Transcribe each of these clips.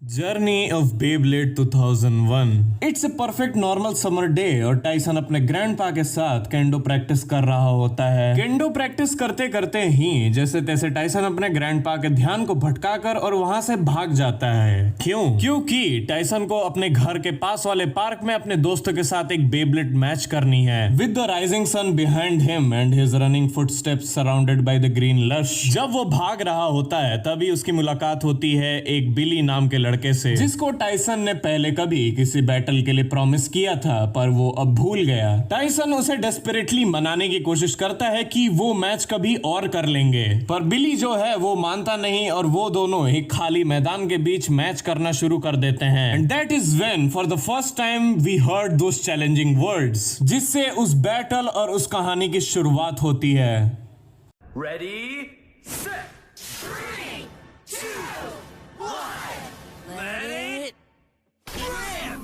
Journey of Beyblade 2001। It's a perfect normal summer day और Tyson अपने grandpa के साथ केंडो प्रैक्टिस कर रहा होता है। केंडो प्रैक्टिस करते करते ही जैसे तैसे टाइसन अपने ग्रैंडपा के ध्यान को भटकाकर और वहां से भाग जाता है। क्योंकि टाइसन को अपने घर के पास वाले पार्क में अपने दोस्तों के साथ एक बेब्लेड मैच करनी है with the rising sun behind him and his running footsteps surrounded by the green lush. जब वो भाग रहा होता है तभी उसकी मुलाकात होती है एक बिली नाम के लड़के से, जिसको टाइसन ने पहले कभी किसी बैटल के लिए प्रॉमिस किया था पर वो अब भूल गया। टाइसन उसे डेस्परेटली मनाने की कोशिश करता है कि वो मैच कभी और कर लेंगे, पर बिली जो है वो मानता नहीं और वो दोनों एक खाली मैदान के बीच मैच करना शुरू कर देते हैं। And that is when for the first time we heard those challenging words, जिससे उस बैटल और उस कहानी की शुरुआत होती है। Ready, set, 3, 2, 1, let it rip!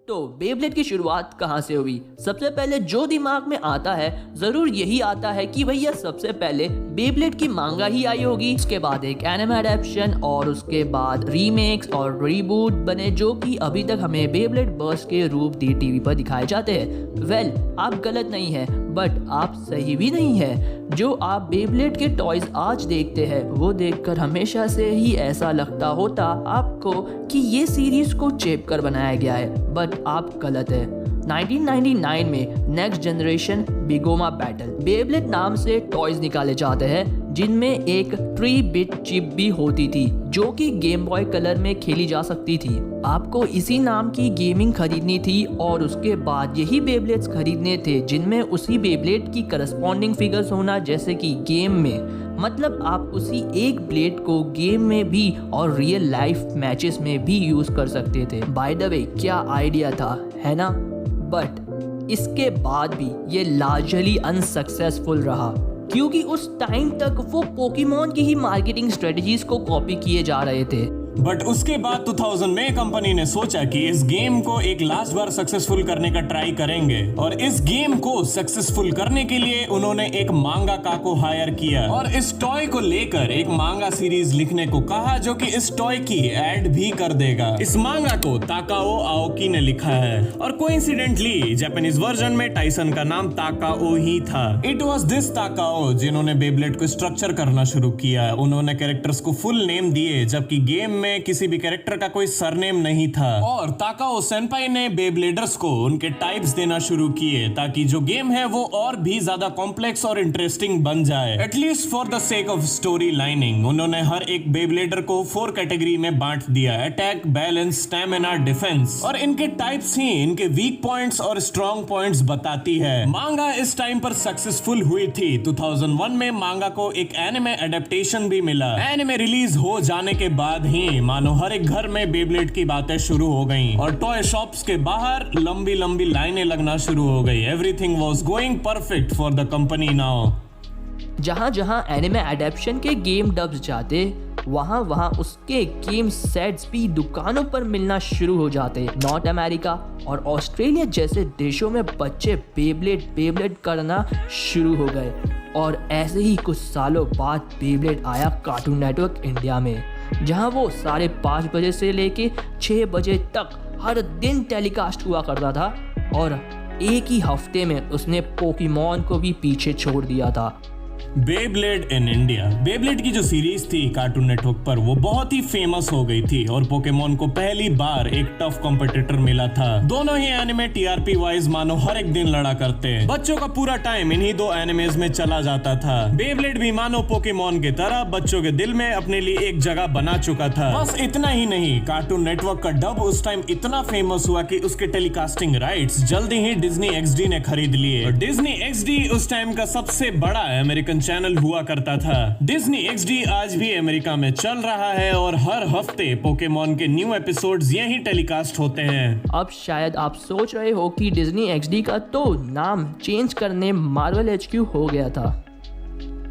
तो बेब्लेड की शुरुआत कहाँ से हुई? सबसे पहले जो दिमाग में आता है जरूर यही आता है कि भैया सबसे पहले बेब्लेड की मांगा ही आई होगी, उसके बाद एक एनिमे एडेप्शन और उसके बाद रीमेक्स और रीबूट बने जो कि अभी तक हमें बेब्लेड बर्स्ट के रूप टीवी पर दिखाए जाते हैं। वेल, आप गलत नहीं है बट आप सही भी नहीं है। जो आप बेब्लेड के टॉयज आज देखते हैं वो देखकर हमेशा से ही ऐसा लगता होता आपको कि ये सीरीज को चेप कर बनाया गया है, बट आप गलत है। 1999 में नेक्स्ट जनरेशन बिगोमा बैटल बेब्लेड नाम से टॉयज निकाले जाते हैं जिनमें एक 3-बिट चिप भी होती थी जो कि गेम बॉय कलर में खेली जा सकती थी। आपको इसी नाम की गेमिंग खरीदनी थी और उसके बाद यही बेब्लेड्स खरीदने थे जिनमें उसी बेब्लेड की करस्पॉन्डिंग फिगर्स होना, जैसे कि गेम में। मतलब आप उसी एक ब्लेड को गेम में भी और रियल लाइफ मैचेस में भी यूज कर सकते थे। बाय द वे, क्या आइडिया था, है ना? बट इसके बाद भी ये लार्जली अनसक्सेसफुल रहा क्योंकि उस टाइम तक वो पोकेमॉन की ही मार्केटिंग स्ट्रेटजीज को कॉपी किए जा रहे थे। बट उसके बाद 2000 में कंपनी ने सोचा कि इस गेम को एक लास्ट बार सक्सेसफुल करने का ट्राई करेंगे और इस गेम को सक्सेसफुल करने के लिए उन्होंने एक मांगाका को हायर किया और इस टॉय को लेकर एक मांगा सीरीज लिखने को कहा जो कि इस टॉय की एड भी कर देगा। इस मांगा को ताकाओ आओकी ने लिखा है और कोइंसिडेंटली जापानीज वर्जन में टाइसन का नाम ताकाओ ही था। इट वाज दिस ताकाओ जिन्होंने बेब्लेड को स्ट्रक्चर करना शुरू किया। उन्होंने कैरेक्टर्स को फुल नेम दिए जबकि गेम में किसी भी कैरेक्टर का कोई सरनेम नहीं था और ताकाओ सेनपाई ने बेब्लेडर्स को उनके टाइप्स देना शुरू किए ताकि जो गेम है वो और भी ज्यादा कॉम्प्लेक्स और इंटरेस्टिंग बन जाए। At least for the sake of story lining उन्होंने हर एक बेब्लेडर को 4 कैटेगरी में बांट दिया: अटैक, बैलेंस, स्टैमिना, डिफेंस। और इनके टाइप्स ही इनके वीक पॉइंट्स और स्ट्रॉन्ग पॉइंट्स बताती है। मांगा इस टाइम पर सक्सेसफुल हुई थी। 2001 में मांगा को एक एनिमे एडेप्टेशन भी मिला। एनिमे रिलीज हो जाने के बाद ही मानो हर एक घर में बेब्लेड की बातें शुरू हो गईं और टॉय शॉप्स के बाहर लंबी लंबी लाइनें लगना शुरू हो गई। Everything was going perfect for the company now. जहां जहां एनिमे एडेप्शन के गेम डब्स जाते वहां वहां उसके गेम सेट्स भी दुकानों पर मिलना शुरू हो जाते। नॉर्थ अमेरिका और ऑस्ट्रेलिया जैसे देशों में बच्चे बेब्लेड करना शुरू हो गए और ऐसे ही कुछ सालों बाद बेब्लेड आया कार्टून नेटवर्क इंडिया में, जहां वो 5:30 बजे से लेके 6 बजे तक हर दिन टेलीकास्ट हुआ करता था और एक ही हफ्ते में उसने पोकेमॉन को भी पीछे छोड़ दिया था। Beyblade in India. बेब्लेड की जो सीरीज थी कार्टून नेटवर्क पर वो बहुत ही फेमस हो गई थी और पोकेमॉन को पहली बार एक टफ कॉम्पिटिटर मिला था। दोनों ही एनिमे टीआरपी वाइज मानो हर एक दिन लड़ा करते। बच्चों का पूरा टाइम इन्हीं 2 एनिमेज में चला जाता था। बेब्लेड भी मानो पोकेमॉन की तरह बच्चों के दिल में अपने लिए एक जगह बना चुका था। बस इतना ही नहीं, कार्टून नेटवर्क का डब उस टाइम इतना फेमस हुआ कि उसके टेलीकास्टिंग राइट्स जल्दी ही डिज्नी एक्सडी ने खरीद लिए। डिज्नी एक्सडी उस टाइम का सबसे बड़ा अमेरिकन चैनल हुआ करता था। डिज्नी एक्सडी आज भी अमेरिका में चल रहा है और हर हफ्ते पोकेमॉन के न्यू एपिसोड्स यहीं टेलीकास्ट होते हैं। अब शायद आप सोच रहे हो कि डिज्नी एक्सडी का तो नाम चेंज करने मार्वल HQ हो गया था।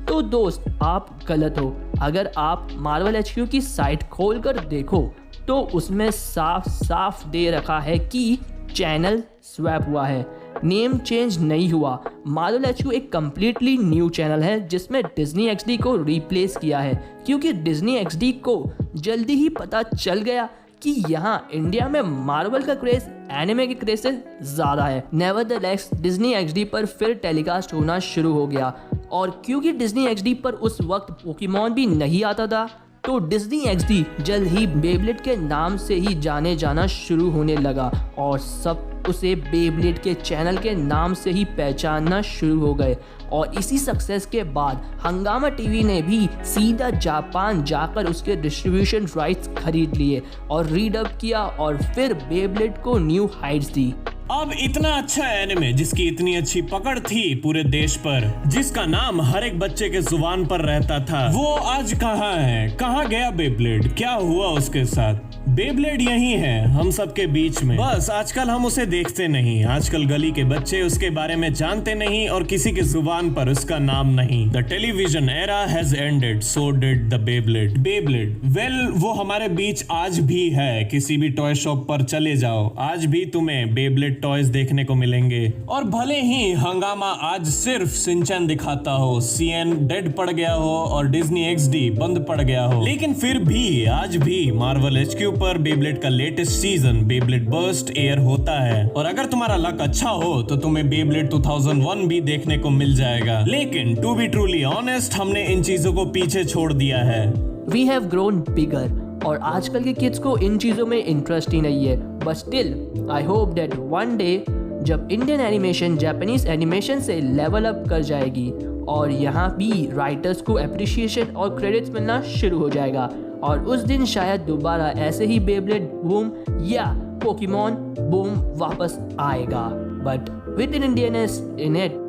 तो दोस्त, आप गलत हो। अगर आप मार्वल HQ की साइट खोलकर देखो तो उसमें साफ साफ दे रखा है कि चैनल स्वैप हुआ है, नेम चेंज नहीं हुआ। मार्वल HQ एक कम्प्लीटली न्यू चैनल है जिसमें डिज्नी XD को रिप्लेस किया है, क्योंकि डिज्नी XD को जल्दी ही पता चल गया कि यहाँ इंडिया में मार्वल का क्रेज एनिमे के क्रेज से ज़्यादा है। नेवरदलेस डिज्नी XD पर फिर टेलीकास्ट होना शुरू हो गया, और क्योंकि डिज्नी XD पर उस वक्त पोकेमॉन भी नहीं आता था, तो डिज्नी XD जल्द ही बेब्लेड के नाम से ही जाने जाना शुरू होने लगा और सब उसे बेब्लेड के चैनल के नाम से ही पहचानना शुरू हो गए। और इसी सक्सेस के बाद हंगामा टीवी ने भी सीधा जापान जाकर उसके डिस्ट्रीब्यूशन राइट्स खरीद लिए और रीडअप किया और फिर बेब्लेड को न्यू हाइट्स दी। अब इतना अच्छा एनिमे जिसकी इतनी अच्छी पकड़ थी पूरे देश पर, जिसका नाम हर एक बच्चे के जुबान पर रहता था, वो आज कहाँ है? कहाँ गया बेब्लेड? क्या हुआ उसके साथ? बेब्लेड यही है हम सबके बीच में, बस आजकल हम उसे देखते नहीं। आजकल गली के बच्चे उसके बारे में जानते नहीं और किसी की जुबान पर उसका नाम नहीं। The television era has ended, so did the Beyblade. Beyblade well वो हमारे बीच आज भी है। किसी भी टॉय शॉप पर चले जाओ, आज भी तुम्हें बेब्लेड टॉयज देखने को मिलेंगे। और भले ही हंगामा आज सिर्फ सिंचैन दिखाता हो, CN डेड पड़ गया हो और डिज्नी XD बंद पड़ गया हो, लेकिन फिर भी आज भी मार्वल HQ पर बेब्लेड का latest season Beyblade burst air होता है। और अगर तुम्हारा लक अच्छा हो तो तुम्हें बेब्लेड 2001 भी देखने को मिल जाएगा। लेकिन टू बी ट्रूली ऑनेस्ट, हमने इन चीजों को पीछे छोड़ दिया है। वी हैव ग्रोन बिगर, और आजकल के किड्स को इन चीज़ों में इंटरेस्ट ही नहीं है। But still I hope that one day जब इंडियन एनिमेशन जापानीज एनिमेशन से लेवल अप कर जाएगी और यहाँ भी राइटर्स को एप्रिसिएशन और क्रेडिट्स मिलना शुरू हो जाएगा, और उस दिन शायद दोबारा ऐसे ही बेब्लेड बूम या पोकेमॉन बूम वापस आएगा, but within Indianness in it.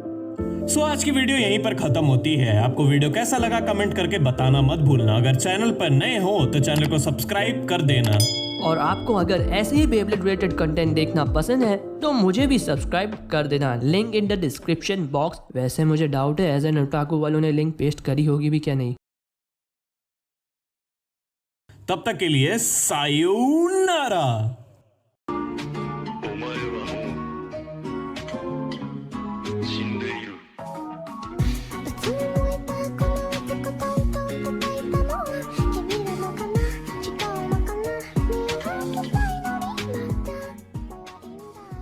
So आज की वीडियो यहीं पर खत्म होती है। आपको वीडियो कैसा लगा कमेंट करके बताना मत भूलना। अगर चैनल पर नए हो तो चैनल को सब्सक्राइब कर देना। और आपको अगर ऐसे ही बेब्लेड रिलेटेड कंटेंट देखना पसंद है तो मुझे भी सब्सक्राइब कर देना, link in the description box. वैसे मुझे डाउट है एज एन ओटाकू वालों ने लिंक पेस्ट करी होगी भी क्या नहीं। तब तक के लिए सायोनारा।